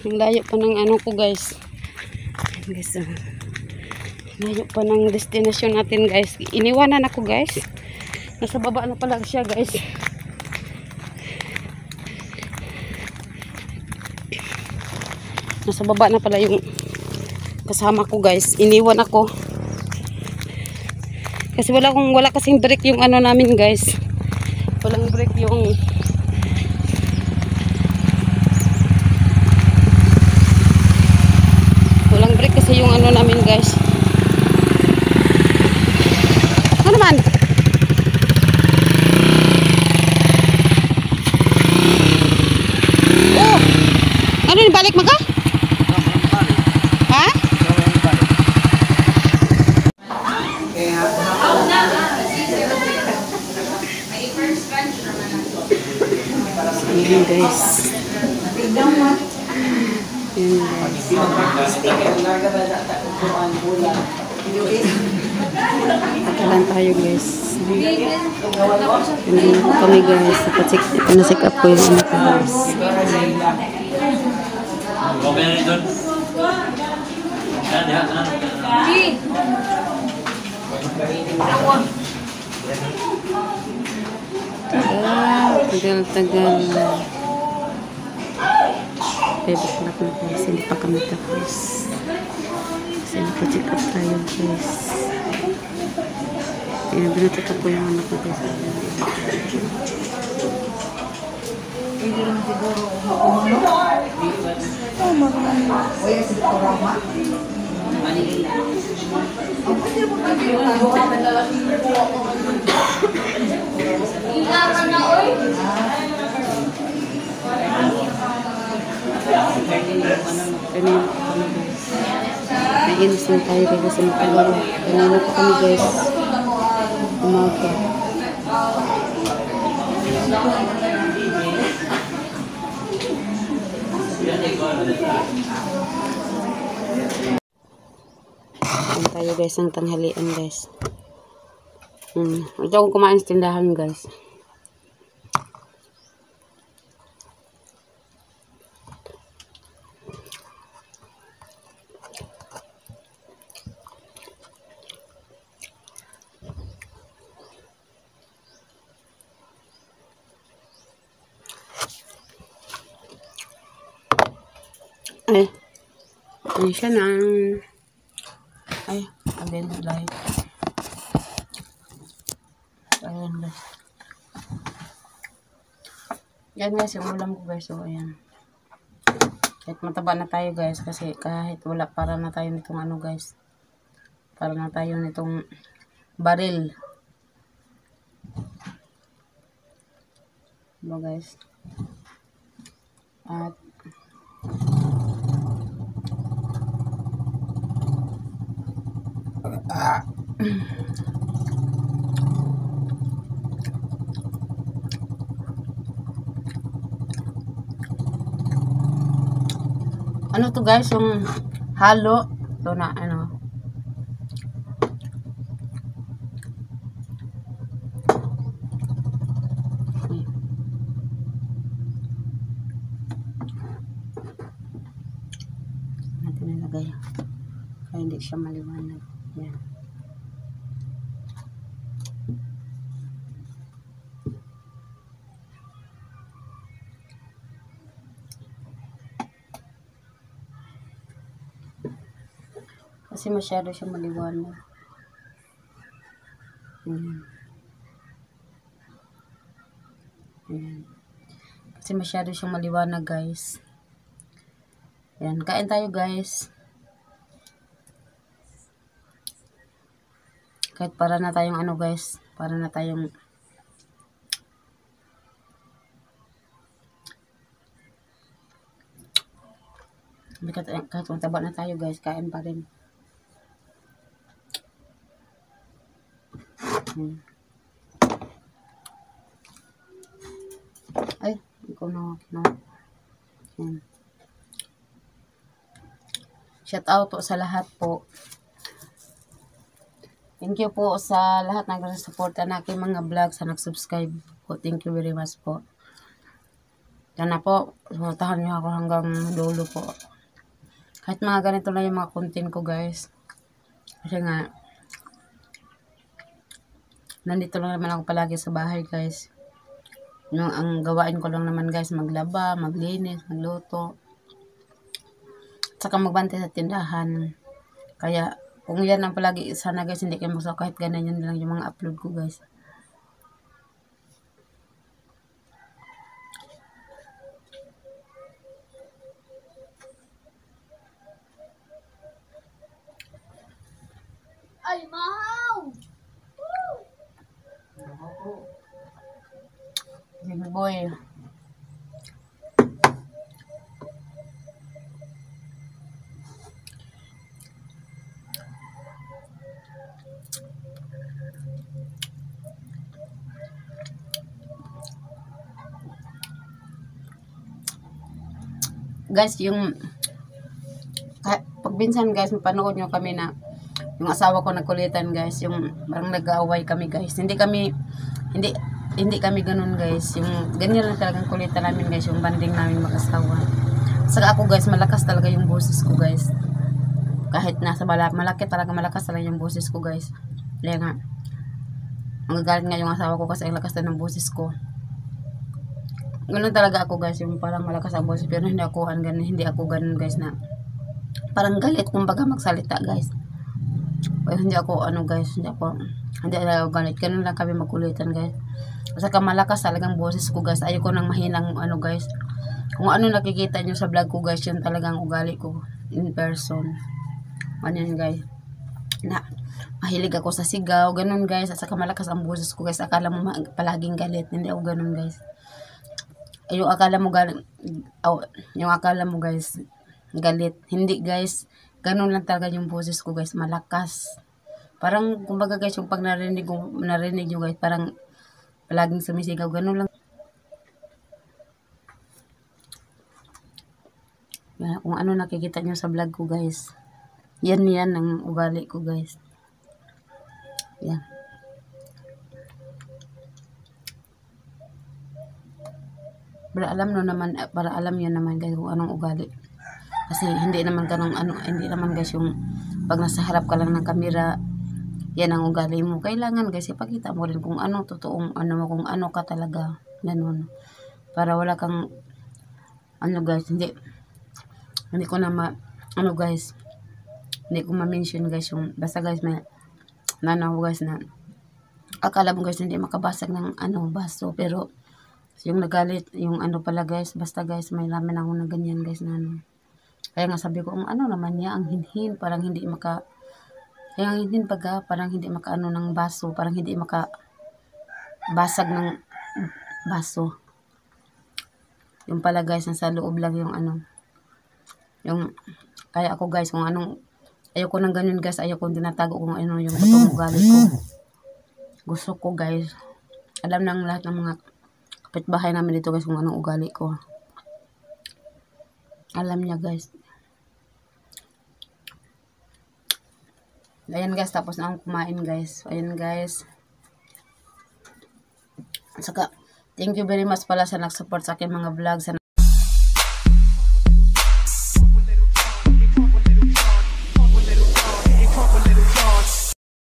Ang layo pa ng ano ko guys. Guys, layo pa ng destination natin guys. Iniwanan ako guys. Nasa baba na pala siya guys. Nasa baba na pala yung kasama ko guys. Iniwan ako. Kasi wala kasing break yung ano namin guys. Walang break yung kasi yung ano namin guys. Ano naman? Oh! Ano ni balik maka? Ha? Ayan guys. Patalan tayo guys. Hindi kami guys. Ipanacheck up ko yung ano ko guys. Tagal. Pwede ko na kung guys. Hindi pa kami tapos. Kasi napa-check up tayo guys. Ayan, binacheck up ko yung ano ko guys. Pwede lang siguro naiinis na tayo kasi matagal. Kanina pa kami guys umaga. Ayan tayo guys ang tanghalian guys. Ito akong kumain sa tindahan guys. Ay siya na. Ay, again, light. Ayan guys. Yan guys, yung ulam ko guys. So, ayan. Kahit mataba na tayo guys. Kasi kahit wala, para na tayo nitong ano guys. Para na tayo nitong baril. Diba guys? At ano to guys, yung halo to na ano. Natin nilagay kaya hindi siya maliwanag. Yan. Kasi masyado siya maliwanag. Ayan. Ayan. Kasi masyado siyang maliwanag guys. Ayan. Kain tayo guys. Kahit para na tayong ano guys. Para na tayong kahit mataba na tayo guys. Kain pa rin. Ay, ikaw na. Shout out po sa lahat po. Thank you po sa lahat na nag-support na aking mga vlog, sa nag-subscribe po. Thank you very much po. Sana po, supportahan niyo ako hanggang dulo po. Kahit mga ganito lang yung mga content ko guys. Kasi nga, nandito lang naman ako palagi sa bahay guys. Ang gawain ko lang naman guys, maglaba, maglinis, magluto. Saka magbantay sa tindahan. Kaya, kung yan ang palagi, sana guys, hindi kayo magsawa kahit ganyan lang yung mga upload ko guys. Ay, mahaw! Big boy. Guys, yung pag minsan guys, mapanood nyo kami na yung asawa ko nagkulitan guys, yung parang nag-aaway kami guys. Hindi kami ganun guys. Yung ganyan lang talagang kulitan namin guys, yung banding namin mag-asawa. Saka ako guys, malakas talaga yung boses ko guys. Kahit nasa malaki talaga, malakas talaga yung boses ko guys. Kaya nga, magagalit nga yung asawa ko kasi ang lakas na ng boses ko. Ganun talaga ako guys, yung parang malakas ang boses, pero hindi ako ganun guys na parang galit kumbaga magsalita guys. Pero hindi ako guys, hindi ako galit. Ganun lang kami magkulitan guys. Saka malakas talagang boses ko guys. Ayoko nang mahinang guys. Kung ano nakikita nyo sa vlog ko guys, yun talagang ugali ko in person. Ano yun guys, na mahilig ako sa sigaw, ganun guys. At saka malakas ang boses ko guys. Akala mo palaging galit, hindi ako ganun guys. Yung akala mo guys galit, hindi guys, ganun lang talaga yung boses ko guys, malakas. Parang kumbaga guys, yung pag narinig nyo guys, parang palaging sumisigaw, ganun lang. Yan, kung ano nakikita nyo sa vlog ko guys, yan ang ugali ko guys. Yan. Para alam nyo naman guys kung anong ugali. Kasi hindi naman guys yung pag nasa harap ka lang ng kamera, yan ang ugali mo. Kailangan guys ipakita mo rin kung ano totoong kung ano ka talaga, ganun. Para wala kang guys, hindi ko na guys, hindi ko ma-mention guys yung basta guys may guys na akala mo guys hindi makabasag ng baso, pero yung nagalit, yung pala guys, basta guys may laman ako na ganyan guys na Kaya nga sabi ko, naman niya, ang hinhin, parang hindi maka, kaya ang hinhin parang hindi maka ng baso, parang hindi maka basag ng baso. Yung pala guys, nasa loob lang yung yung, kaya ako guys, kung ayoko nang ganyan guys, ayoko tinatago kung yung totoong ugali ko. Gusto ko guys, alam ng lahat ng mga kapitbahay namin dito guys kung anong ugali ko. Alam niya guys. Ayan guys, tapos na akong kumain guys. Ayan guys. Saka, thank you very much pala sa nag-support sa aking mga vlogs.